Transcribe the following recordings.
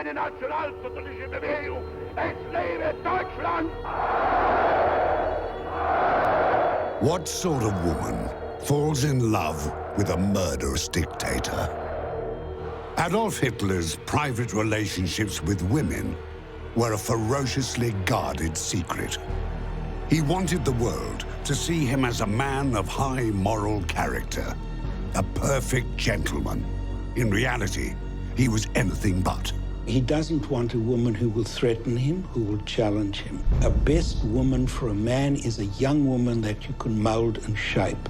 lebe die nationalsozialistische Bewegung! Es lebe Deutschland! What sort of woman falls in love with a murderous dictator? Adolf Hitler's private relationships with women were a ferociously guarded secret. He wanted the world to see him as a man of high moral character, a perfect gentleman. In reality, he was anything but. He doesn't want a woman who will threaten him, who will challenge him. A best woman for a man is a young woman that you can mold and shape.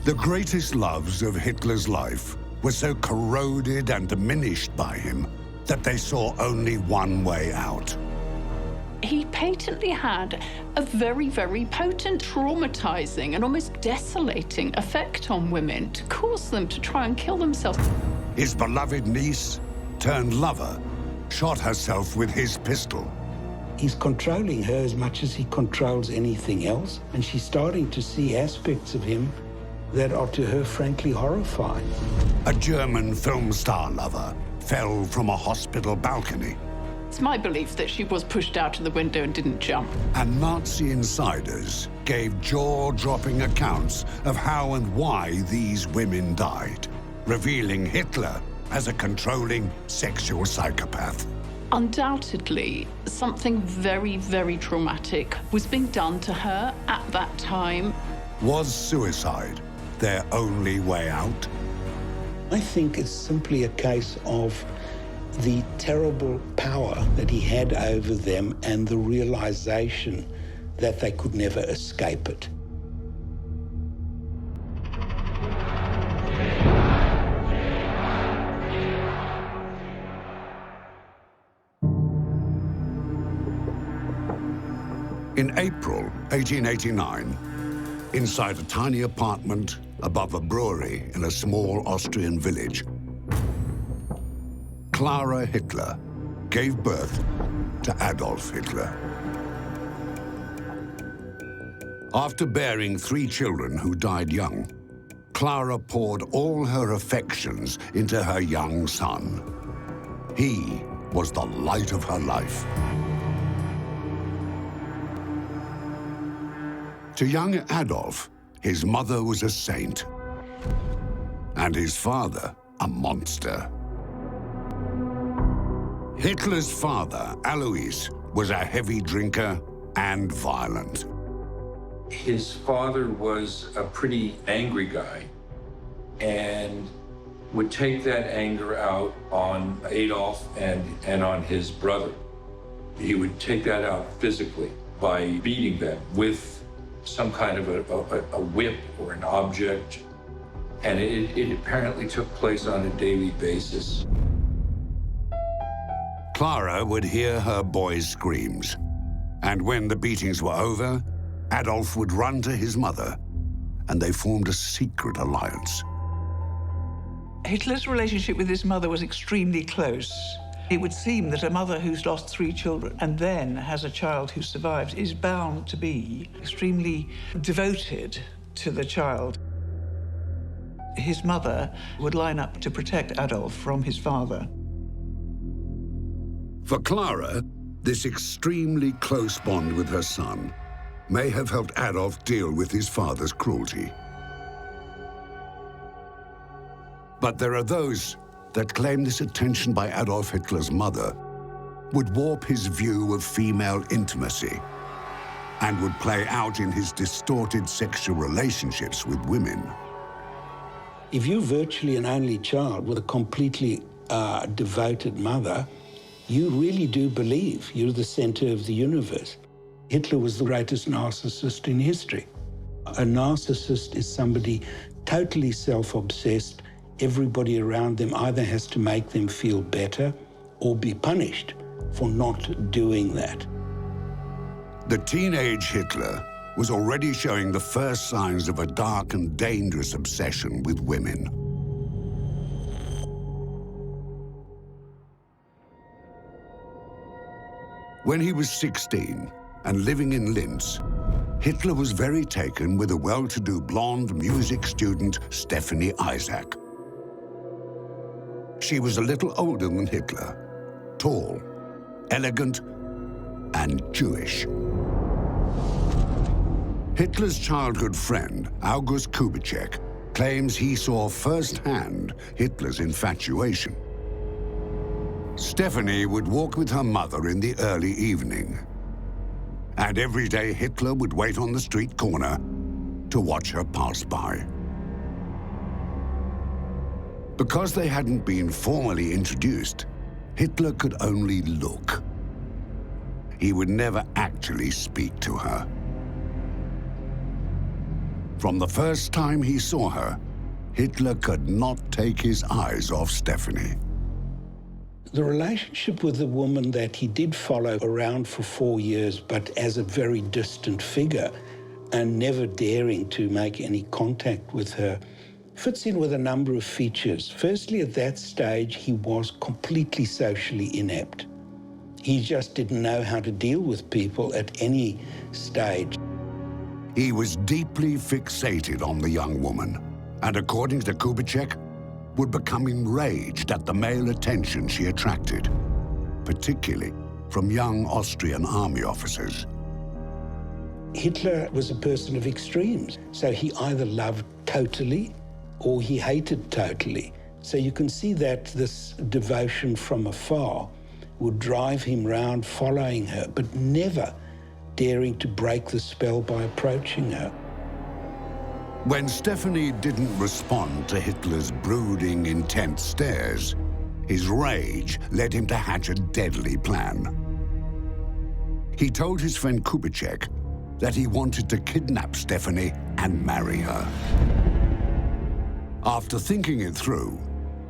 The greatest loves of Hitler's life were so corroded and diminished by him that they saw only one way out. He patently had a very, very potent, traumatizing and almost desolating effect on women to cause them to try and kill themselves. His beloved niece, turned lover, shot herself with his pistol. He's controlling her as much as he controls anything else, and she's starting to see aspects of him that are to her frankly horrifying. A German film star lover fell from a hospital balcony. It's my belief that she was pushed out of the window and didn't jump. And Nazi insiders gave jaw-dropping accounts of how and why these women died, revealing Hitler as a controlling sexual psychopath. Undoubtedly, something very, very traumatic was being done to her at that time. Was suicide their only way out? I think it's simply a case of the terrible power that he had over them and the realization that they could never escape it. In April 1889, inside a tiny apartment above a brewery in a small Austrian village, Clara Hitler gave birth to Adolf Hitler. After bearing 3 children who died young, Clara poured all her affections into her young son. He was the light of her life. To young Adolf, his mother was a saint, and his father a monster. Hitler's father, Alois, was a heavy drinker and violent. His father was a pretty angry guy and would take that anger out on Adolf and on his brother. He would take that out physically by beating them with some kind of a whip or an object, and it apparently took place on a daily basis. Clara would hear her boy's screams, and when the beatings were over, Adolf would run to his mother, and they formed a secret alliance. Hitler's relationship with his mother was extremely close. It would seem that a mother who's lost 3 children and then has a child who survives is bound to be extremely devoted to the child. His mother would line up to protect Adolf from his father. For Clara, this extremely close bond with her son may have helped Adolf deal with his father's cruelty. But there are those that claim this attention by Adolf Hitler's mother would warp his view of female intimacy and would play out in his distorted sexual relationships with women. If you're virtually an only child with a completely devoted mother, you really do believe you're the center of the universe. Hitler was the greatest narcissist in history. A narcissist is somebody totally self-obsessed. Everybody around them either has to make them feel better or be punished for not doing that. The teenage Hitler was already showing the first signs of a dark and dangerous obsession with women. When he was 16 and living in Linz, Hitler was very taken with a well-to-do blonde music student, Stephanie Isaac. She was a little older than Hitler, tall, elegant, and Jewish. Hitler's childhood friend, August Kubitschek, claims he saw firsthand Hitler's infatuation. Stephanie would walk with her mother in the early evening. And every day Hitler would wait on the street corner to watch her pass by. Because they hadn't been formally introduced, Hitler could only look. He would never actually speak to her. From the first time he saw her, Hitler could not take his eyes off Stephanie. The relationship with the woman that he did follow around for 4 years, but as a very distant figure, and never daring to make any contact with her, fits in with a number of features. Firstly, at that stage, he was completely socially inept. He just didn't know how to deal with people at any stage. He was deeply fixated on the young woman, and according to Kubitschek, would become enraged at the male attention she attracted, particularly from young Austrian army officers. Hitler was a person of extremes, so he either loved totally or he hated totally. So you can see that this devotion from afar would drive him round following her, but never daring to break the spell by approaching her. When Stephanie didn't respond to Hitler's brooding, intense stares, his rage led him to hatch a deadly plan. He told his friend Kubitschek that he wanted to kidnap Stephanie and marry her. After thinking it through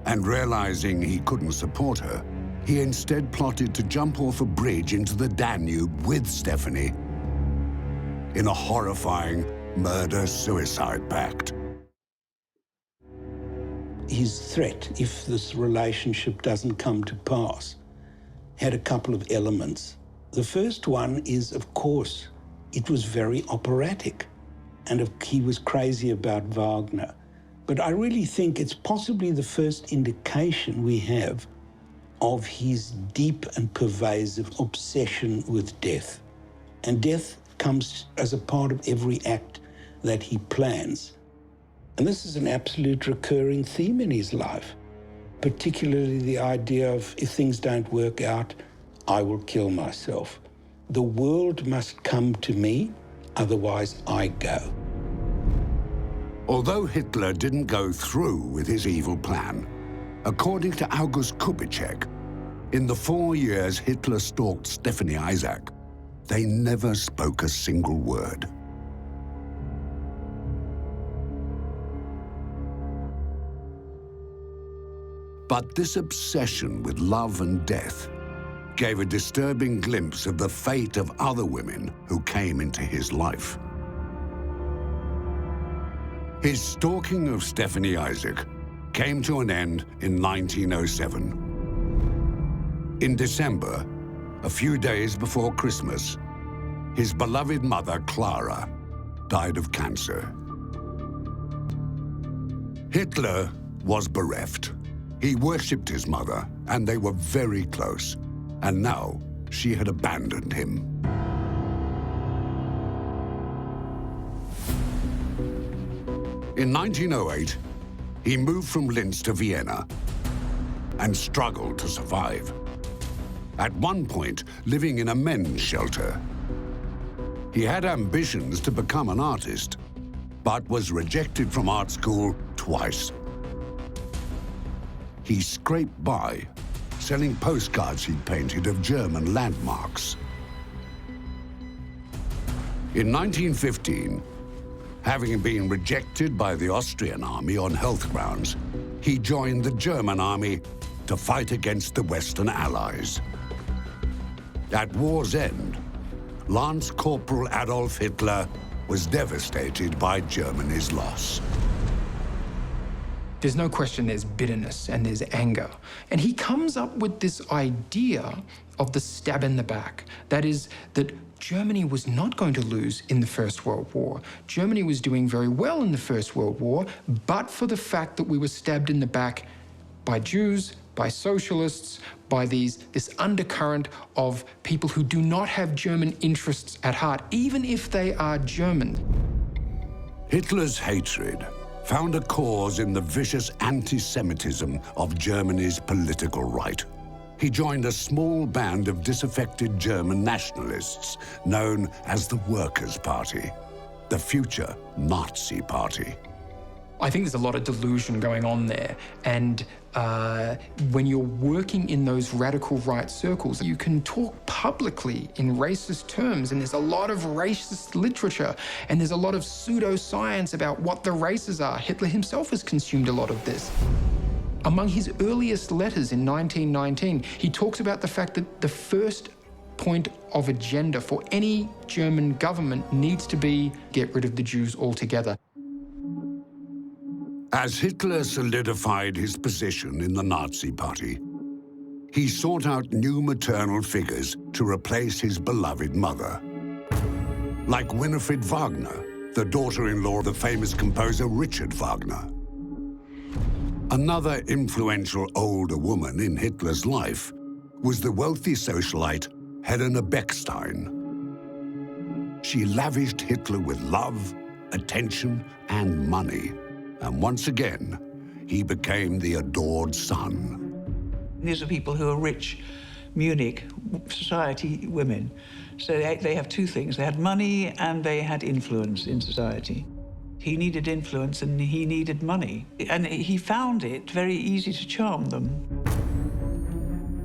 and realizing he couldn't support her, he instead plotted to jump off a bridge into the Danube with Stephanie in a horrifying murder-suicide pact. His threat, if this relationship doesn't come to pass, had a couple of elements. The first one is, of course, it was very operatic, and he was crazy about Wagner. But I really think it's possibly the first indication we have of his deep and pervasive obsession with death. And death comes as a part of every act that he plans. And this is an absolute recurring theme in his life, particularly the idea of, if things don't work out, I will kill myself. The world must come to me, otherwise I go. Although Hitler didn't go through with his evil plan, according to August Kubitschek, in the 4 years Hitler stalked Stephanie Isaac, they never spoke a single word. But this obsession with love and death gave a disturbing glimpse of the fate of other women who came into his life. His stalking of Stephanie Isaac came to an end in 1907. In December, a few days before Christmas, his beloved mother, Clara, died of cancer. Hitler was bereft. He worshipped his mother, and they were very close. And now she had abandoned him. In 1908, he moved from Linz to Vienna and struggled to survive. At one point, living in a men's shelter. He had ambitions to become an artist, but was rejected from art school twice. He scraped by, selling postcards he'd painted of German landmarks. In 1915, having been rejected by the Austrian army on health grounds, he joined the German army to fight against the Western Allies. At war's end, Lance Corporal Adolf Hitler was devastated by Germany's loss. There's no question there's bitterness and there's anger. And he comes up with this idea of the stab in the back. That is, that Germany was not going to lose in the First World War. Germany was doing very well in the First World War, but for the fact that we were stabbed in the back by Jews, by socialists, by this undercurrent of people who do not have German interests at heart, even if they are German. Hitler's hatred found a cause in the vicious anti-Semitism of Germany's political right. He joined a small band of disaffected German nationalists known as the Workers' Party, the future Nazi Party. I think there's a lot of delusion going on there, and when you're working in those radical right circles, you can talk publicly in racist terms, and there's a lot of racist literature, and there's a lot of pseudoscience about what the races are. Hitler himself has consumed a lot of this. Among his earliest letters in 1919, he talks about the fact that the first point of agenda for any German government needs to be get rid of the Jews altogether. As Hitler solidified his position in the Nazi Party, he sought out new maternal figures to replace his beloved mother. Like Winifred Wagner, the daughter-in-law of the famous composer Richard Wagner. Another influential older woman in Hitler's life was the wealthy socialite Helena Beckstein. She lavished Hitler with love, attention, and money. And once again, he became the adored son. These are people who are rich Munich society women. So they have two things. They had money and they had influence in society. He needed influence and he needed money. And he found it very easy to charm them.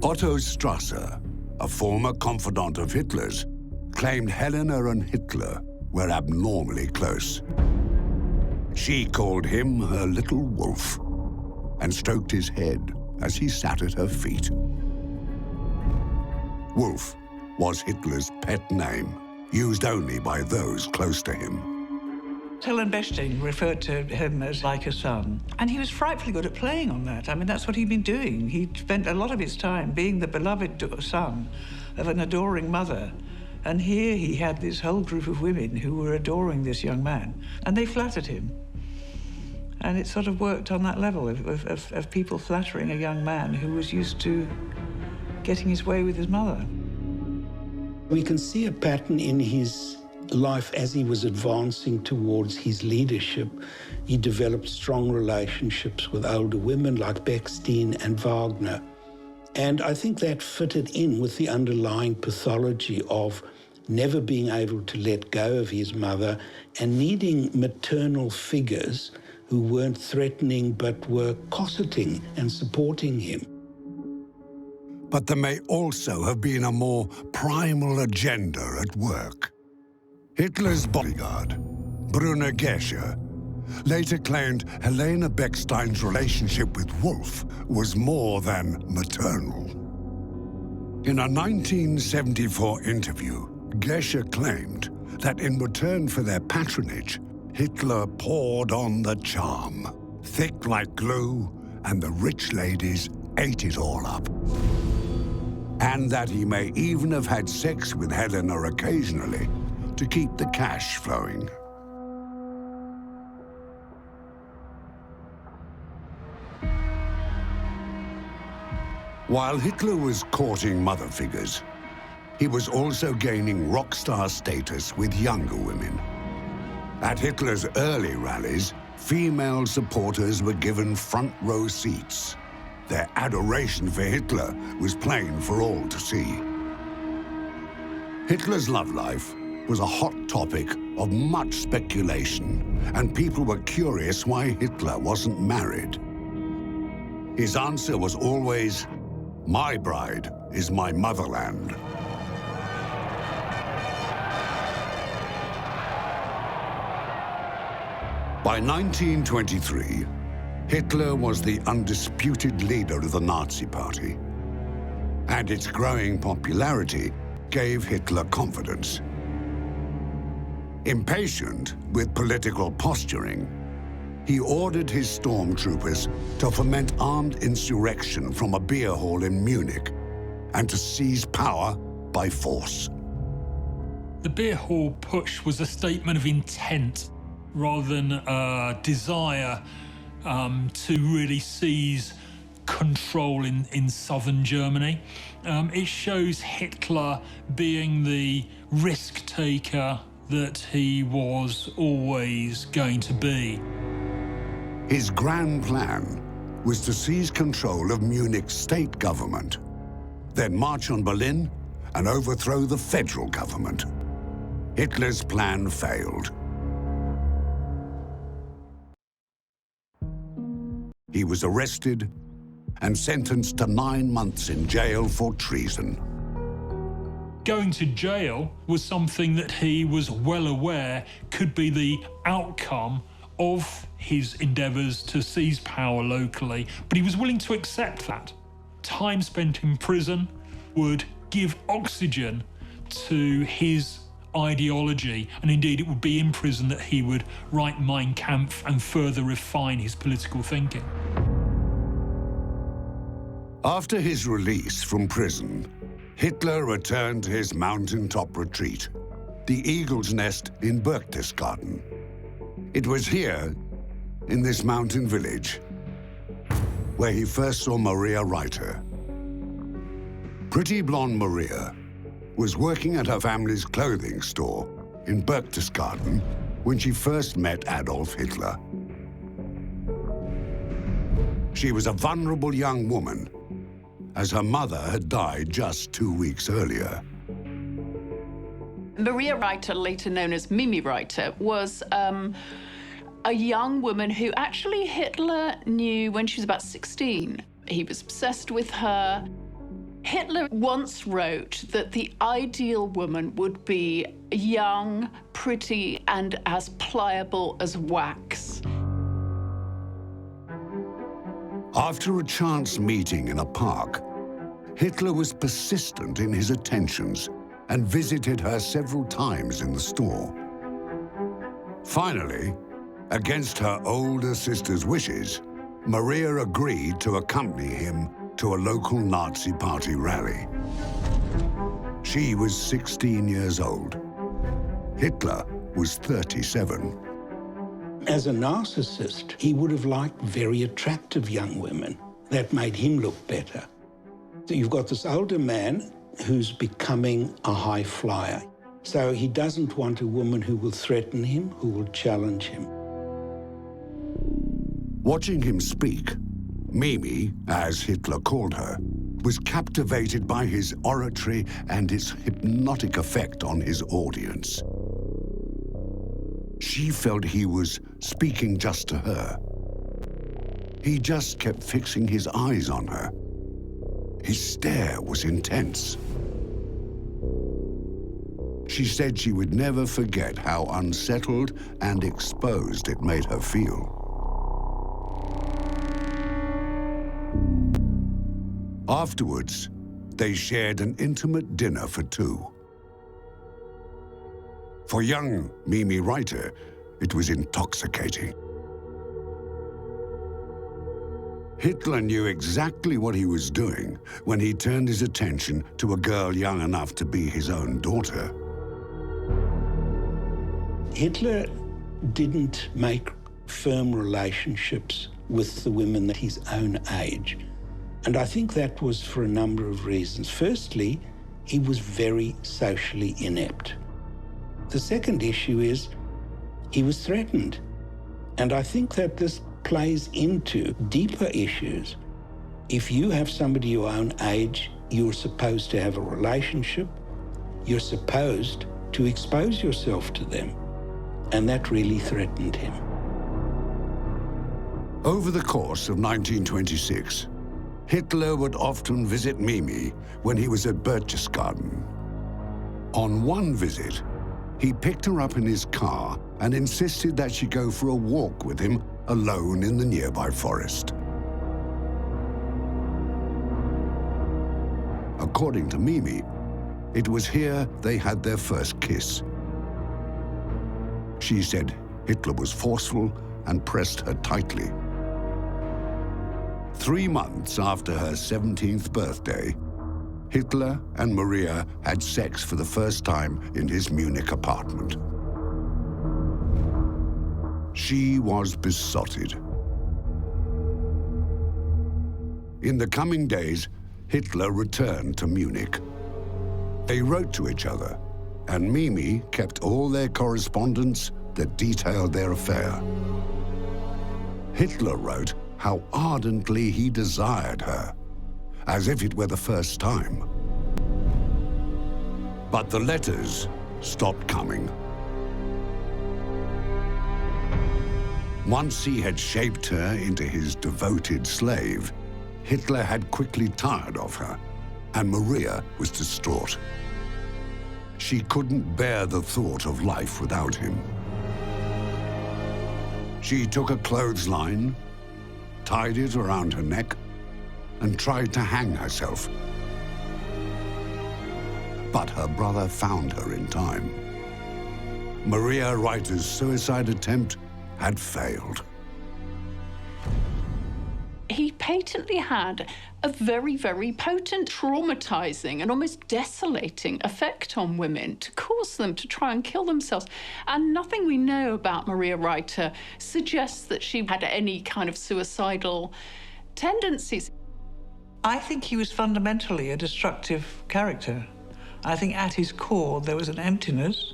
Otto Strasser, a former confidant of Hitler's, claimed Helena and Hitler were abnormally close. She called him her little wolf and stroked his head as he sat at her feet. Wolf was Hitler's pet name, used only by those close to him. Helen Bechstein referred to him as like a son, and he was frightfully good at playing on that. I mean, that's what he'd been doing. He'd spent a lot of his time being the beloved son of an adoring mother. And here he had this whole group of women who were adoring this young man, and they flattered him. And it sort of worked on that level of people flattering a young man who was used to getting his way with his mother. We can see a pattern in his life as he was advancing towards his leadership. He developed strong relationships with older women like Beckstein and Wagner. And I think that fitted in with the underlying pathology of never being able to let go of his mother and needing maternal figures who weren't threatening but were cosseting and supporting him. But there may also have been a more primal agenda at work. Hitler's bodyguard, Brunner Gescher, later claimed Helena Beckstein's relationship with Wolf was more than maternal. In a 1974 interview, Gescher claimed that in return for their patronage, Hitler poured on the charm, thick like glue, and the rich ladies ate it all up. And that he may even have had sex with Helena occasionally to keep the cash flowing. While Hitler was courting mother figures, he was also gaining rock star status with younger women. At Hitler's early rallies, female supporters were given front row seats. Their adoration for Hitler was plain for all to see. Hitler's love life was a hot topic of much speculation, and people were curious why Hitler wasn't married. His answer was always, "My bride is my motherland." By 1923, Hitler was the undisputed leader of the Nazi Party, and its growing popularity gave Hitler confidence. Impatient with political posturing, he ordered his stormtroopers to foment armed insurrection from a beer hall in Munich and to seize power by force. The beer hall push was a statement of intent rather than a desire to really seize control in southern Germany. It shows Hitler being the risk taker that he was always going to be. His grand plan was to seize control of Munich's state government, then march on Berlin and overthrow the federal government. Hitler's plan failed. He was arrested and sentenced to 9 months in jail for treason. Going to jail was something that he was well aware could be the outcome of his endeavours to seize power locally, but he was willing to accept that. Time spent in prison would give oxygen to his ideology, and indeed it would be in prison that he would write Mein Kampf and further refine his political thinking. After his release from prison, Hitler returned to his mountaintop retreat, the Eagle's Nest in Berchtesgaden. It was here, in this mountain village, where he first saw Maria Reiter. Pretty blonde Maria was working at her family's clothing store in Berchtesgaden when she first met Adolf Hitler. She was a vulnerable young woman, as her mother had died just 2 weeks earlier. Maria Reiter, later known as Mimi Reiter, was a young woman who actually Hitler knew when she was about 16. He was obsessed with her. Hitler once wrote that the ideal woman would be young, pretty, and as pliable as wax. After a chance meeting in a park, Hitler was persistent in his attentions and visited her several times in the store. Finally, against her older sister's wishes, Maria agreed to accompany him to a local Nazi Party rally. She was 16 years old. Hitler was 37. As a narcissist, he would have liked very attractive young women. That made him look better. So you've got this older man who's becoming a high flyer. So he doesn't want a woman who will threaten him, who will challenge him. Watching him speak, Mimi, as Hitler called her, was captivated by his oratory and its hypnotic effect on his audience. She felt he was speaking just to her. He just kept fixing his eyes on her. His stare was intense. She said she would never forget how unsettled and exposed it made her feel. Afterwards, they shared an intimate dinner for two. For young Mimi Reiter, it was intoxicating. Hitler knew exactly what he was doing when he turned his attention to a girl young enough to be his own daughter. Hitler didn't make firm relationships with the women at his own age. And I think that was for a number of reasons. Firstly, he was very socially inept. The second issue is he was threatened. And I think that this plays into deeper issues. If you have somebody your own age, you're supposed to have a relationship. You're supposed to expose yourself to them. And that really threatened him. Over the course of 1926, Hitler would often visit Mimi when he was at Berchtesgaden. On one visit, he picked her up in his car and insisted that she go for a walk with him alone in the nearby forest. According to Mimi, it was here they had their first kiss. She said Hitler was forceful and pressed her tightly. 3 months after her 17th birthday, Hitler and Maria had sex for the first time in his Munich apartment. She was besotted. In the coming days, Hitler returned to Munich. They wrote to each other, and Mimi kept all their correspondence that detailed their affair. Hitler wrote how ardently he desired her, as if it were the first time. But the letters stopped coming. Once he had shaped her into his devoted slave, Hitler had quickly tired of her, and Maria was distraught. She couldn't bear the thought of life without him. She took a clothesline, tied it around her neck, and tried to hang herself. But her brother found her in time. Maria Reiter's suicide attempt had failed. He patently had a very, very potent, traumatizing and almost desolating effect on women to cause them to try and kill themselves. And nothing we know about Maria Reiter suggests that she had any kind of suicidal tendencies. I think he was fundamentally a destructive character. I think at his core there was an emptiness.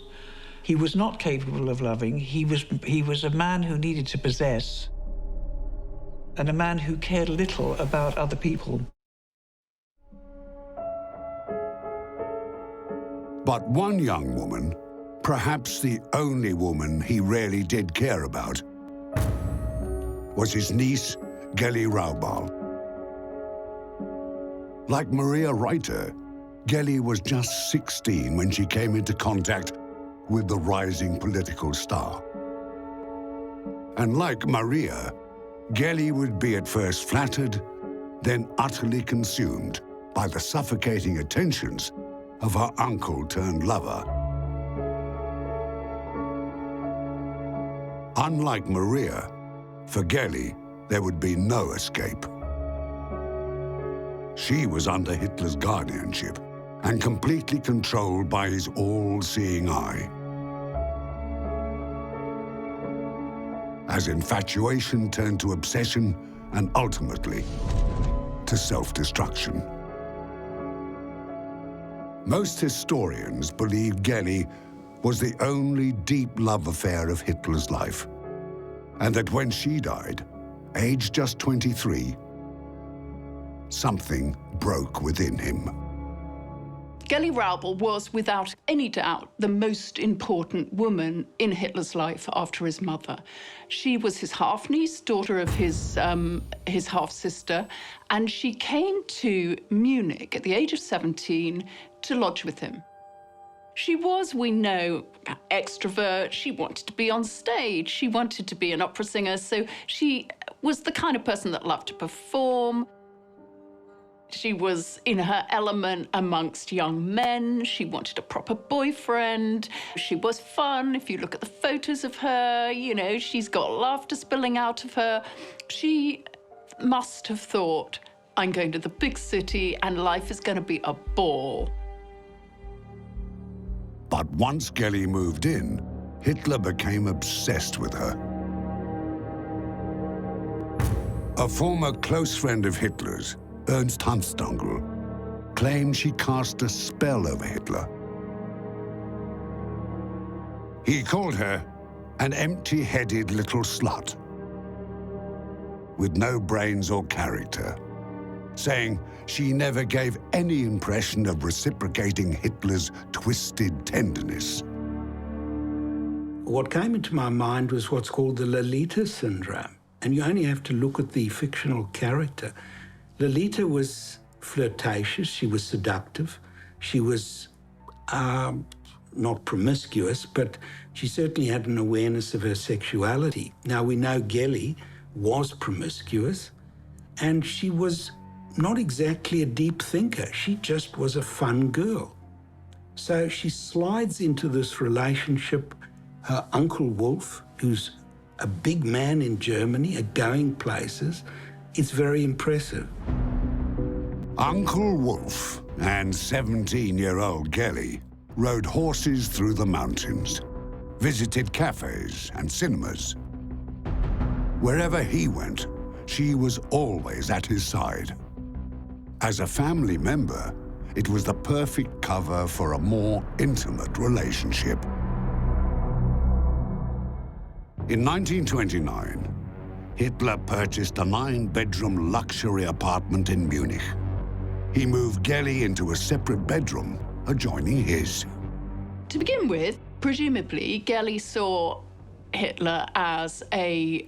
He was not capable of loving. He was a man who needed to possess, and a man who cared little about other people. But one young woman, perhaps the only woman he really did care about, was his niece, Geli Raubal. Like Maria Reiter, Geli was just 16 when she came into contact with the rising political star. And like Maria, Geli would be at first flattered, then utterly consumed by the suffocating attentions of her uncle-turned-lover. Unlike Maria, for Geli, there would be no escape. She was under Hitler's guardianship and completely controlled by his all-seeing eye. As infatuation turned to obsession and ultimately to self-destruction. Most historians believe Geli was the only deep love affair of Hitler's life, and that when she died, aged just 23, something broke within him. Geli Raubal was, without any doubt, the most important woman in Hitler's life after his mother. She was his half-niece, daughter of his half-sister, and she came to Munich at the age of 17 to lodge with him. She was, we know, extrovert. She wanted to be on stage. She wanted to be an opera singer, so she was the kind of person that loved to perform. She was in her element amongst young men. She wanted a proper boyfriend. She was fun. If you look at the photos of her, you know, she's got laughter spilling out of her. She must have thought, I'm going to the big city and life is going to be a ball. But once Geli moved in, Hitler became obsessed with her. A former close friend of Hitler's, Ernst Hanfstaengl, claimed she cast a spell over Hitler. He called her an empty-headed little slut with no brains or character, saying she never gave any impression of reciprocating Hitler's twisted tenderness. What came into my mind was what's called the Lolita syndrome, and you only have to look at the fictional character. Lolita was flirtatious, she was seductive, she was not promiscuous, but she certainly had an awareness of her sexuality. Now, we know Geli was promiscuous, and she was not exactly a deep thinker. She just was a fun girl. So she slides into this relationship. Her Uncle Wolf, who's a big man in Germany, going places, it's very impressive. Uncle Wolf and 17-year-old Geli rode horses through the mountains, visited cafes and cinemas. Wherever he went, she was always at his side. As a family member, it was the perfect cover for a more intimate relationship. In 1929, Hitler purchased a 9-bedroom luxury apartment in Munich. He moved Gelly into a separate bedroom adjoining his. To begin with, presumably, Gelly saw Hitler as a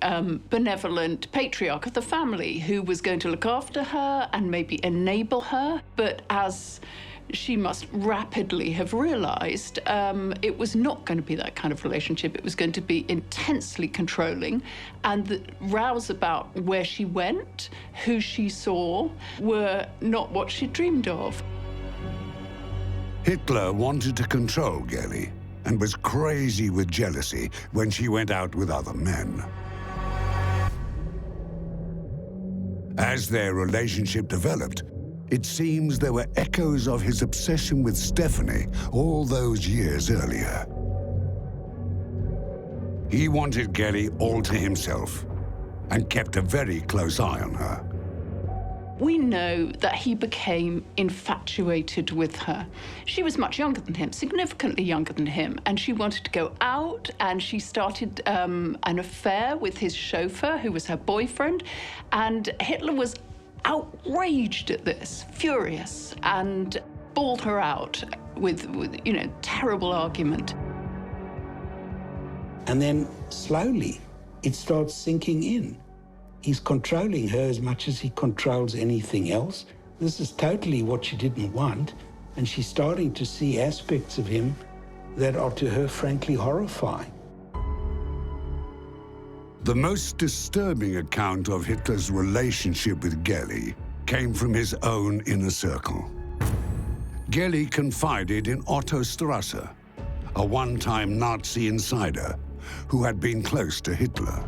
benevolent patriarch of the family who was going to look after her and maybe enable her. But as she must rapidly have realized, it was not going to be that kind of relationship. It was going to be intensely controlling, and the rows about where she went, who she saw, were not what she dreamed of. Hitler wanted to control Gelly and was crazy with jealousy when she went out with other men. As their relationship developed, it seems there were echoes of his obsession with Stephanie all those years earlier. He wanted Gelly all to himself and kept a very close eye on her. We know that he became infatuated with her. She was much younger than him, significantly younger than him, and she wanted to go out, and she started an affair with his chauffeur, who was her boyfriend, and Hitler was outraged at this, furious, and bawled her out with terrible argument. And then slowly, it starts sinking in. He's controlling her as much as he controls anything else. This is totally what she didn't want, and she's starting to see aspects of him that are to her frankly horrifying. The most disturbing account of Hitler's relationship with Gelly came from his own inner circle. Gelly confided in Otto Strasser, a one-time Nazi insider who had been close to Hitler.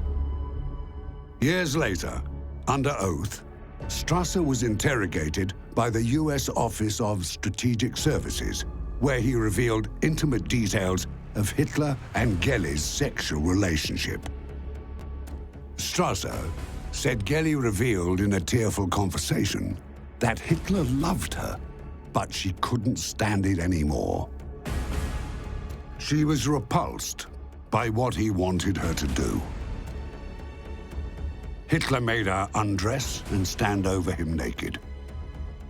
Years later, under oath, Strasser was interrogated by the US Office of Strategic Services, where he revealed intimate details of Hitler and Gelly's sexual relationship. Strasser said Gelly revealed in a tearful conversation that Hitler loved her, but she couldn't stand it anymore. She was repulsed by what he wanted her to do. Hitler made her undress and stand over him naked,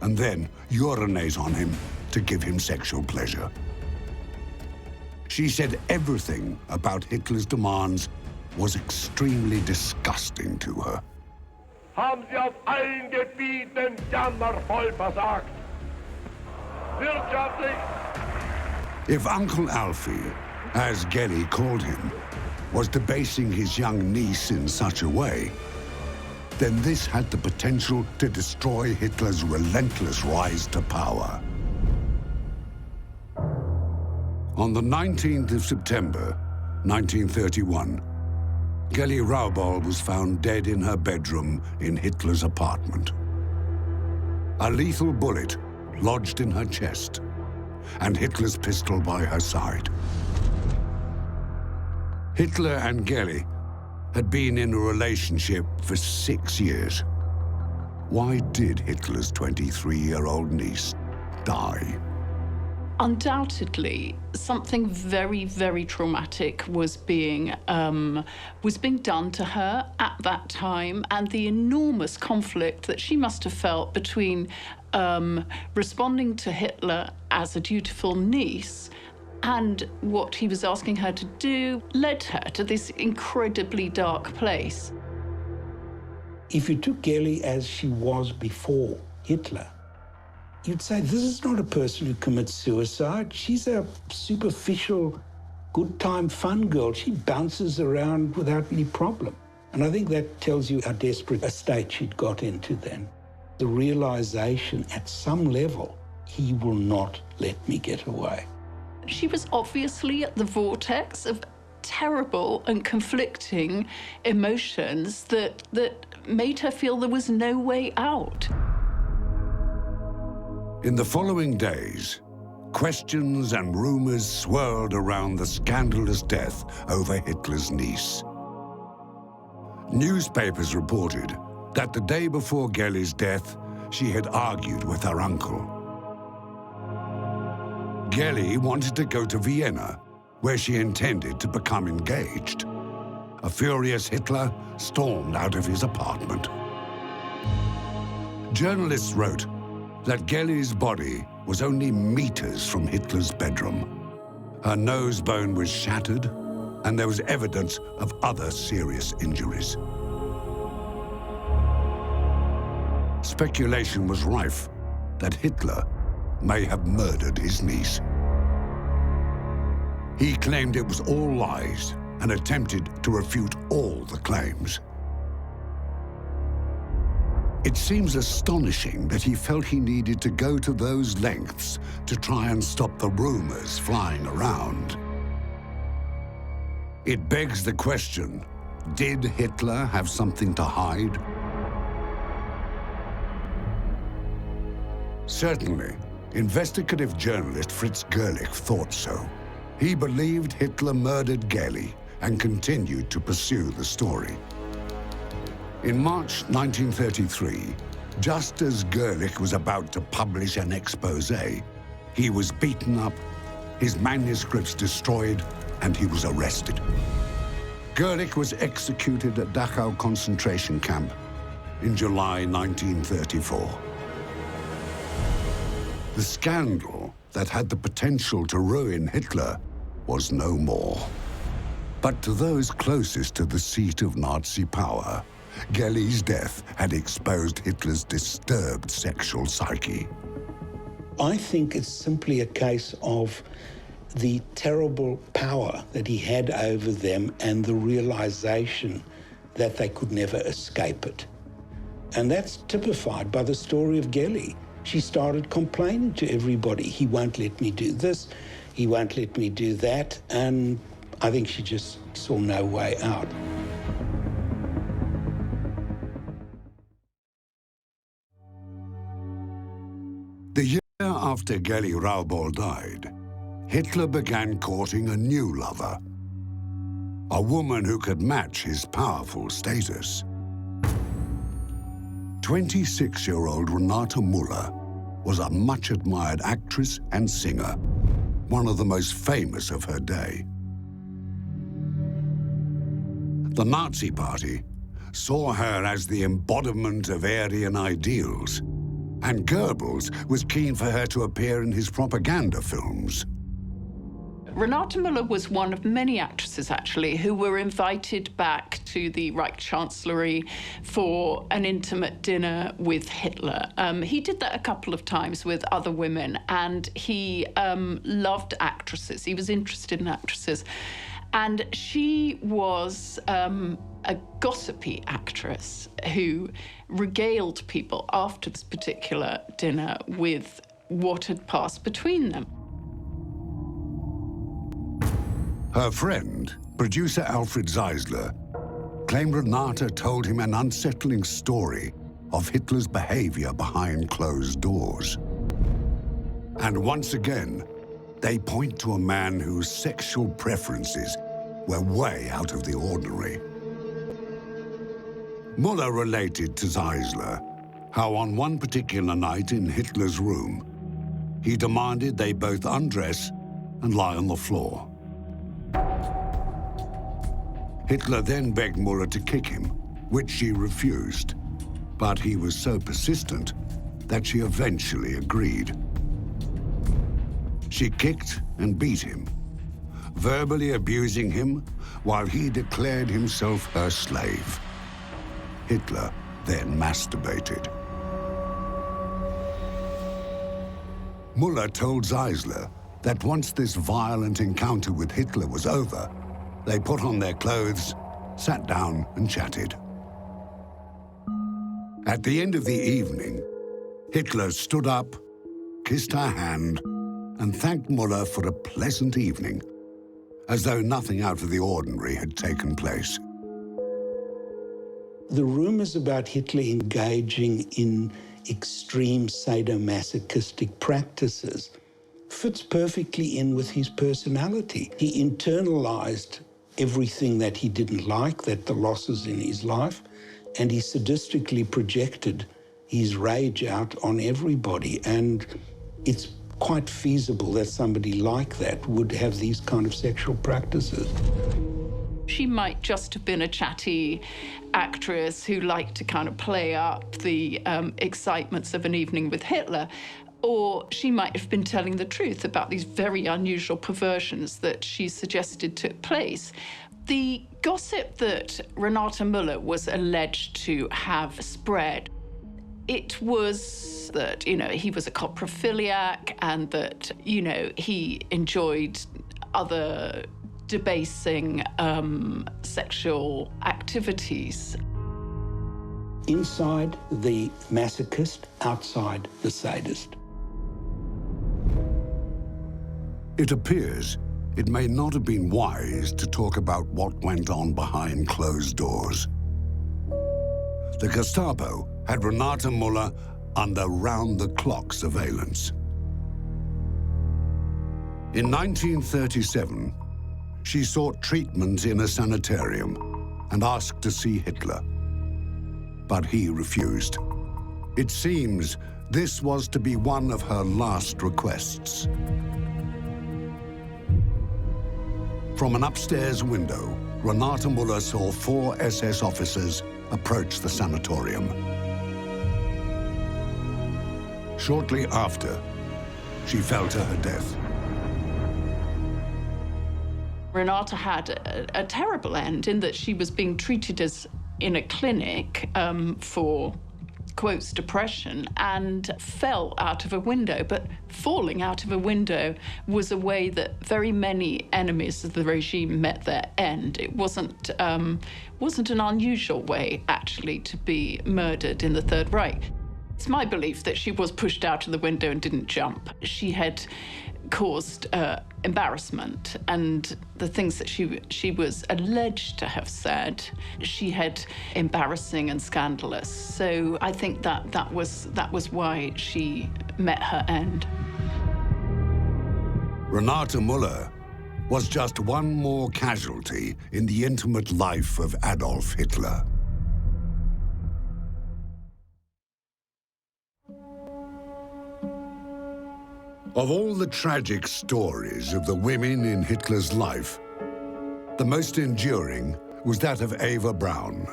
and then urinate on him to give him sexual pleasure. She said everything about Hitler's demands was extremely disgusting to her. Haben Sie auf allen Gebieten jammervoll versagt. Wirtschaftlich. If Uncle Alfie, as Gelly called him, was debasing his young niece in such a way, then this had the potential to destroy Hitler's relentless rise to power. On the 19th of September, 1931, Gelly Raubal was found dead in her bedroom in Hitler's apartment. A lethal bullet lodged in her chest, and Hitler's pistol by her side. Hitler and Gelly had been in a relationship for 6 years. Why did Hitler's 23-year-old niece die? Undoubtedly, something very, very traumatic was being done to her at that time, and the enormous conflict that she must have felt between responding to Hitler as a dutiful niece and what he was asking her to do led her to this incredibly dark place. If you took Gelly as she was before Hitler, you'd say, this is not a person who commits suicide. She's a superficial, good time, fun girl. She bounces around without any problem. And I think that tells you how desperate a state she'd got into then. The realization at some level, he will not let me get away. She was obviously at the vortex of terrible and conflicting emotions that made her feel there was no way out. In the following days, questions and rumors swirled around the scandalous death over Hitler's niece. Newspapers reported that the day before Gelly's death, she had argued with her uncle. Gellie wanted to go to Vienna, where she intended to become engaged. A furious Hitler stormed out of his apartment. Journalists wrote that Gellie's body was only meters from Hitler's bedroom. Her nose bone was shattered, and there was evidence of other serious injuries. Speculation was rife that Hitler may have murdered his niece. He claimed it was all lies and attempted to refute all the claims. It seems astonishing that he felt he needed to go to those lengths to try and stop the rumors flying around. It begs the question, did Hitler have something to hide? Certainly, investigative journalist Fritz Gerlich thought so. He believed Hitler murdered Gellie and continued to pursue the story. In March 1933, just as Gerlich was about to publish an exposé, he was beaten up, his manuscripts destroyed, and he was arrested. Gerlich was executed at Dachau concentration camp in July 1934. The scandal that had the potential to ruin Hitler was no more. But to those closest to the seat of Nazi power, Gellie's death had exposed Hitler's disturbed sexual psyche. I think it's simply a case of the terrible power that he had over them and the realization that they could never escape it. And that's typified by the story of Gellie. She started complaining to everybody. He won't let me do this, he won't let me do that, and I think she just saw no way out. The year after Gellie Raubal died, Hitler began courting a new lover, a woman who could match his powerful status. 26-year-old Renate Müller was a much-admired actress and singer, one of the most famous of her day. The Nazi Party saw her as the embodiment of Aryan ideals, and Goebbels was keen for her to appear in his propaganda films. Renate Müller was one of many actresses, actually, who were invited back to the Reich Chancellery for an intimate dinner with Hitler. He did that a couple of times with other women, and he loved actresses. He was interested in actresses. And she was a gossipy actress who regaled people after this particular dinner with what had passed between them. Her friend, producer Alfred Zeisler, claimed Renate told him an unsettling story of Hitler's behavior behind closed doors. And once again, they point to a man whose sexual preferences were way out of the ordinary. Müller related to Zeisler how on one particular night in Hitler's room, he demanded they both undress and lie on the floor. Hitler then begged Müller to kick him, which she refused. But he was so persistent that she eventually agreed. She kicked and beat him, verbally abusing him while he declared himself her slave. Hitler then masturbated. Müller told Zeisler that once this violent encounter with Hitler was over, they put on their clothes, sat down and chatted. At the end of the evening, Hitler stood up, kissed her hand, and thanked Müller for a pleasant evening, as though nothing out of the ordinary had taken place. The rumors about Hitler engaging in extreme sadomasochistic practices fits perfectly in with his personality. He internalized everything that he didn't like, that the losses in his life, and he sadistically projected his rage out on everybody. And it's quite feasible that somebody like that would have these kind of sexual practices. She might just have been a chatty actress who liked to kind of play up the excitements of an evening with Hitler. Or she might have been telling the truth about these very unusual perversions that she suggested took place. The gossip that Renate Müller was alleged to have spread, it was that, he was a coprophiliac and that, he enjoyed other debasing sexual activities. Inside the masochist, outside the sadist. It appears it may not have been wise to talk about what went on behind closed doors. The Gestapo had Renate Müller under round-the-clock surveillance. In 1937, she sought treatment in a sanitarium and asked to see Hitler, but he refused. It seems this was to be one of her last requests. From an upstairs window, Renate Müller saw 4 SS officers approach the sanatorium. Shortly after, she fell to her death. Renate had a terrible end in that she was being treated as in a clinic for, quotes, depression, and fell out of a window. But falling out of a window was a way that very many enemies of the regime met their end. It wasn't an unusual way, actually, to be murdered in the Third Reich. It's my belief that she was pushed out of the window and didn't jump. She had caused embarrassment, and the things that she was alleged to have said, she had embarrassing and scandalous. So I think that was why she met her end. Renate Müller was just one more casualty in the intimate life of Adolf Hitler. Of all the tragic stories of the women in Hitler's life, the most enduring was that of Eva Braun.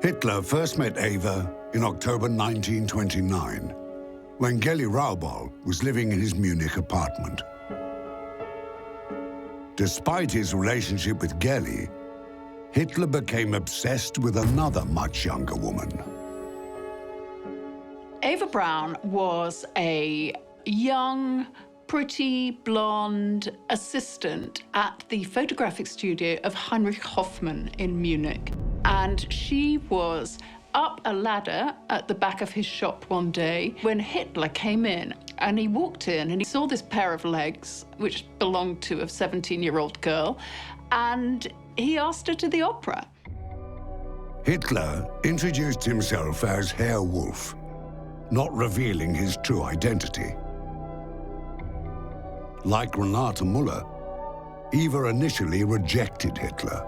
Hitler first met Eva in October 1929, when Geli Raubal was living in his Munich apartment. Despite his relationship with Geli, Hitler became obsessed with another much younger woman. Eva Braun was a young, pretty, blonde assistant at the photographic studio of Heinrich Hoffmann in Munich. And she was up a ladder at the back of his shop one day when Hitler came in. And he walked in and he saw this pair of legs, which belonged to a 17-year-old girl, and he asked her to the opera. Hitler introduced himself as Herr Wolf, not revealing his true identity. Like Renate Müller, Eva initially rejected Hitler.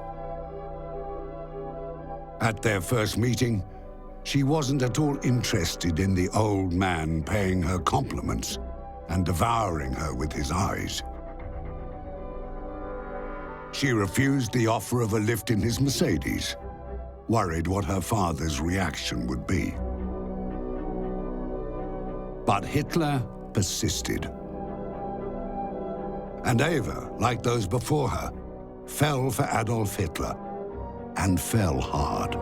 At their first meeting, she wasn't at all interested in the old man paying her compliments and devouring her with his eyes. She refused the offer of a lift in his Mercedes, worried what her father's reaction would be. But Hitler persisted. And Eva, like those before her, fell for Adolf Hitler, and fell hard.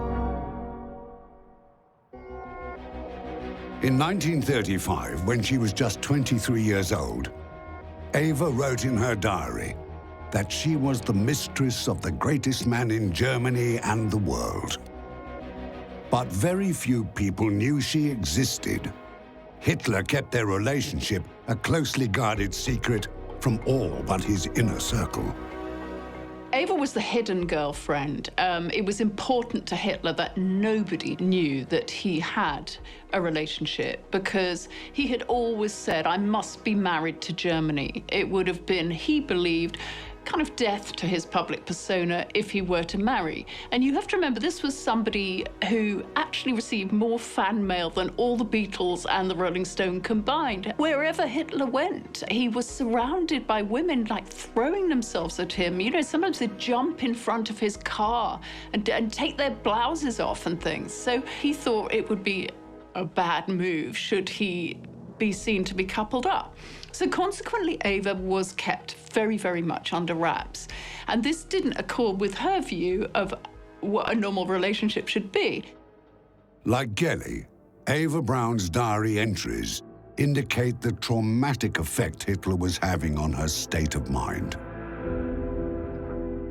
In 1935, when she was just 23 years old, Eva wrote in her diary that she was the mistress of the greatest man in Germany and the world. But very few people knew she existed. Hitler kept their relationship a closely guarded secret from all but his inner circle. Eva was the hidden girlfriend. It was important to Hitler that nobody knew that he had a relationship, because he had always said, I must be married to Germany. It would have been, he believed, kind of death to his public persona if he were to marry. And you have to remember, this was somebody who actually received more fan mail than all the Beatles and the Rolling Stone combined. Wherever Hitler went, he was surrounded by women, like, throwing themselves at him. You know, sometimes they'd jump in front of his car and take their blouses off and things. So he thought it would be a bad move should he be seen to be coupled up. So consequently, Ava was kept very, very much under wraps. And this didn't accord with her view of what a normal relationship should be. Like Gelly, Ava Braun's diary entries indicate the traumatic effect Hitler was having on her state of mind.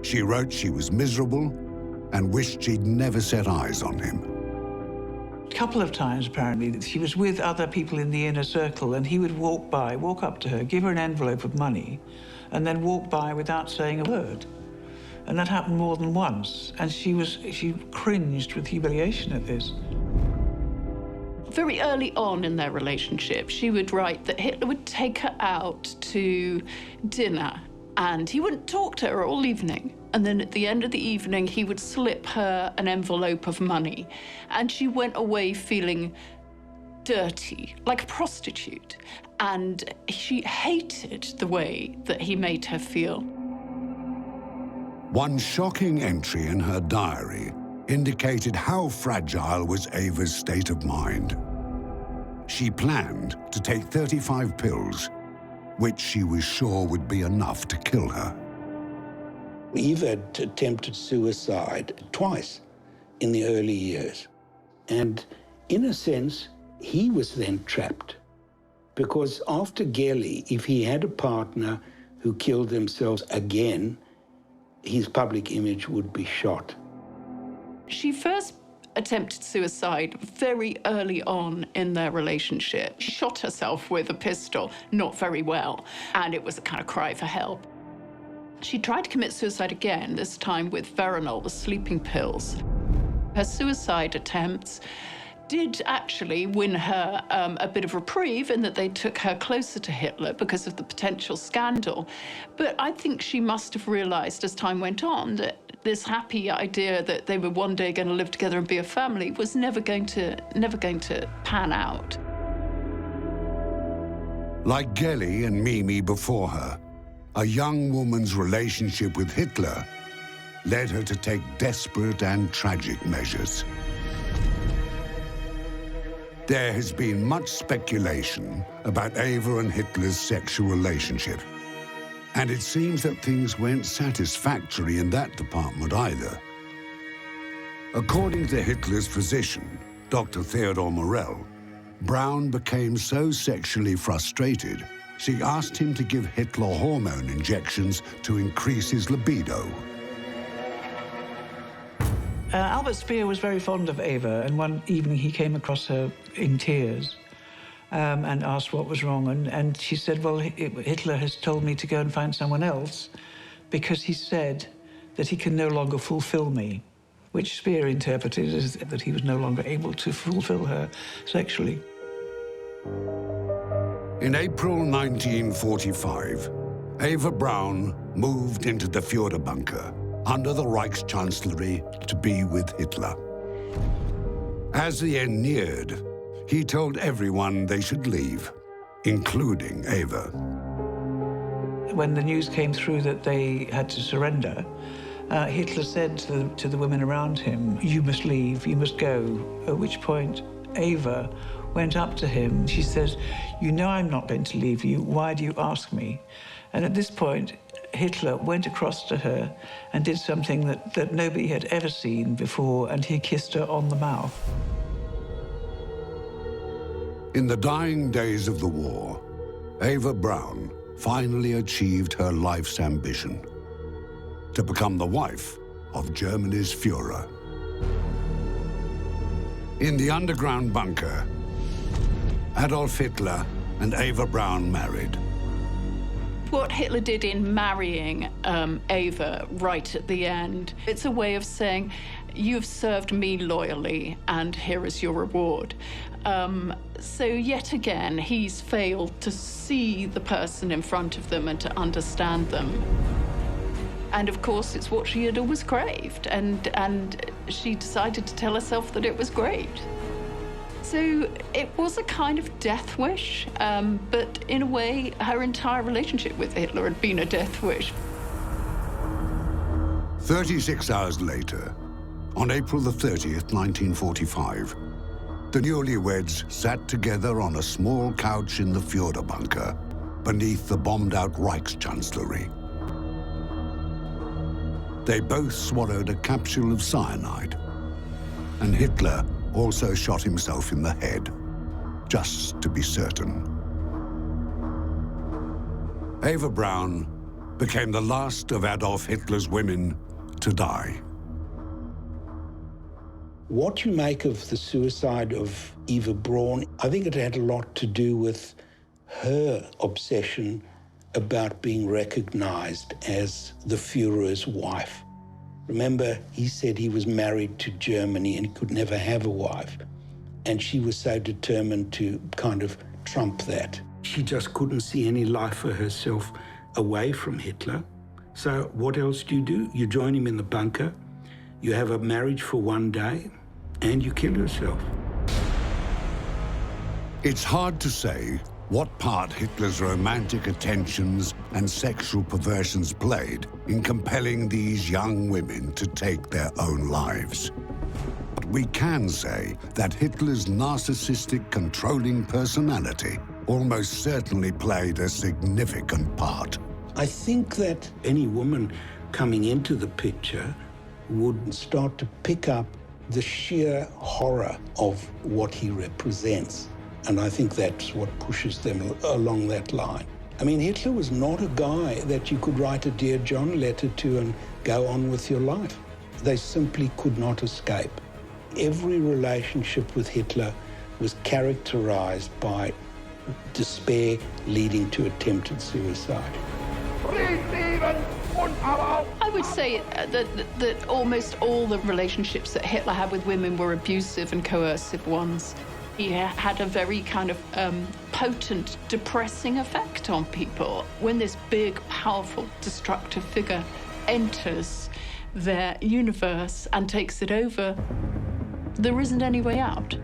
She wrote she was miserable and wished she'd never set eyes on him. A couple of times, apparently, she was with other people in the inner circle, and he would walk up to her, give her an envelope of money, and then walk by without saying a word. And that happened more than once, and she cringed with humiliation at this. Very early on in their relationship, she would write that Hitler would take her out to dinner, and he wouldn't talk to her all evening. And then at the end of the evening, he would slip her an envelope of money. And she went away feeling dirty, like a prostitute. And she hated the way that he made her feel. One shocking entry in her diary indicated how fragile was Ava's state of mind. She planned to take 35 pills, which she was sure would be enough to kill her. Eva had attempted suicide twice in the early years. And in a sense, he was then trapped. Because after Gelly, if he had a partner who killed themselves again, his public image would be shot. She first attempted suicide very early on in their relationship. She shot herself with a pistol, not very well, and it was a kind of cry for help. She tried to commit suicide again, this time with Veronal, the sleeping pills. Her suicide attempts did actually win her a bit of reprieve in that they took her closer to Hitler because of the potential scandal. But I think she must have realized as time went on that this happy idea that they were one day going to live together and be a family was never going to pan out. Like Gelly and Mimi before her, a young woman's relationship with Hitler led her to take desperate and tragic measures. There has been much speculation about Ava and Hitler's sexual relationship, and it seems that things weren't satisfactory in that department either. According to Hitler's physician, Dr. Theodor Morell, Braun became so sexually frustrated she asked him to give Hitler hormone injections to increase his libido. Albert Speer was very fond of Ava, and one evening he came across her in tears and asked what was wrong. And she said, well, Hitler has told me to go and find someone else because he said that he can no longer fulfill me, which Speer interpreted as that he was no longer able to fulfill her sexually. In April 1945, Ava Braun moved into the Führer bunker under the Reichschancellery to be with Hitler. As the end neared, he told everyone they should leave, including Ava. When the news came through that they had to surrender, Hitler said to the women around him, "You must leave, you must go," at which point Ava went up to him. She said, "You know I'm not going to leave you. Why do you ask me?" And at this point, Hitler went across to her and did something that nobody had ever seen before, and he kissed her on the mouth. In the dying days of the war, Ava Braun finally achieved her life's ambition: to become the wife of Germany's Führer. In the underground bunker, Adolf Hitler and Ava Braun married. What Hitler did in marrying Ava right at the end, it's a way of saying, you've served me loyally, and here is your reward. So yet again, he's failed to see the person in front of them and to understand them. And of course, it's what she had always craved, and she decided to tell herself that it was great. So it was a kind of death wish, but in a way, her entire relationship with Hitler had been a death wish. 36 hours later, on April the 30th, 1945, the newlyweds sat together on a small couch in the Führer bunker beneath the bombed-out Reichschancellery. They both swallowed a capsule of cyanide, and Hitler also shot himself in the head, just to be certain. Eva Braun became the last of Adolf Hitler's women to die. What you make of the suicide of Eva Braun, I think it had a lot to do with her obsession about being recognized as the Führer's wife. Remember, he said he was married to Germany and he could never have a wife. And she was so determined to kind of trump that. She just couldn't see any life for herself away from Hitler. So what else do? You join him in the bunker, you have a marriage for one day, and you kill yourself. It's hard to say what part Hitler's romantic attentions and sexual perversions played in compelling these young women to take their own lives. But we can say that Hitler's narcissistic, controlling personality almost certainly played a significant part. I think that any woman coming into the picture would start to pick up the sheer horror of what he represents. And I think that's what pushes them along that line. I mean, Hitler was not a guy that you could write a Dear John letter to and go on with your life. They simply could not escape. Every relationship with Hitler was characterized by despair leading to attempted suicide. I would say that almost all the relationships that Hitler had with women were abusive and coercive ones. He had a very kind of potent, depressing effect on people. When this big, powerful, destructive figure enters their universe and takes it over, there isn't any way out.